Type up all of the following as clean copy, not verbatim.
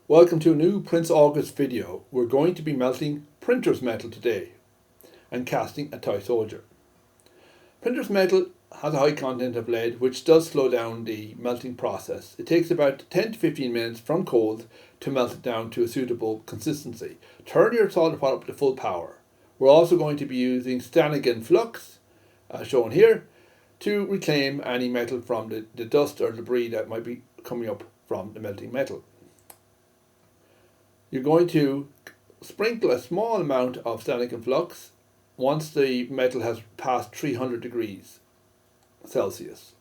Welcome to a new Prince August video. We're going to be melting printer's metal today and casting a toy soldier. Printer's metal has a high content of lead, which does slow down the melting process. It takes about 10 to 15 minutes from cold to melt it down to a suitable consistency. Turn your solder pot up to full power. We're also going to be using Stanogen Flux, shown here, to reclaim any metal from the dust or debris that might be coming up from the melting metal. You're going to sprinkle a small amount of Stanogen Flux once the metal has passed 300 degrees Celsius.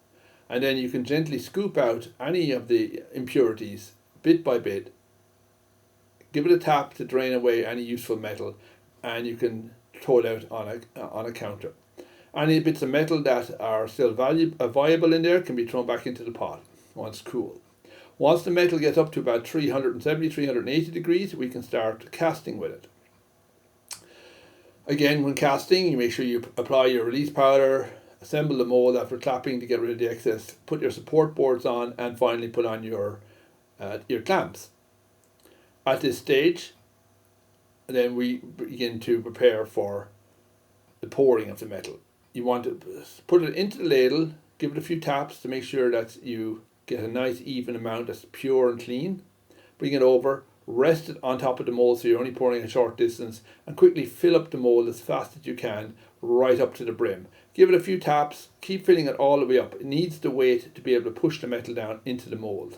And then you can gently scoop out any of the impurities bit by bit. Give it a tap to drain away any useful metal, and you can throw it out on a counter. Any bits of metal that are still viable in there can be thrown back into the pot once cool. Once the metal gets up to about 370, 380 degrees, we can start casting with it. Again, when casting, you make sure you apply your release powder, assemble the mold after clapping to get rid of the excess, put your support boards on, and finally put on your clamps. At this stage, then we begin to prepare for the pouring of the metal. You want to put it into the ladle, give it a few taps to make sure that you get a nice even amount that's pure and clean. Bring it over, rest it on top of the mold so you're only pouring a short distance, and quickly fill up the mold as fast as you can right up to the brim. Give it a few taps, keep filling it all the way up. It needs the weight to be able to push the metal down into the mold.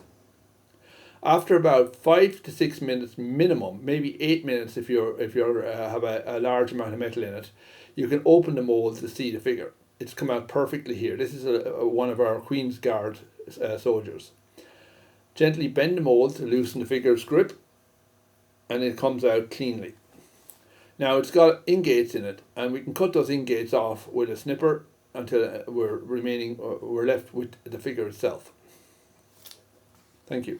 After about 5 to 6 minutes minimum, maybe 8 minutes if you have a large amount of metal in it, you can open the mold to see the figure. It's come out perfectly here. This is one of our Queen's Guard soldiers. Gently bend the mold to loosen the figure's grip, and it comes out cleanly. Now it's got ingates in it, and we can cut those ingates off with a snipper until we're left with the figure itself. Thank you.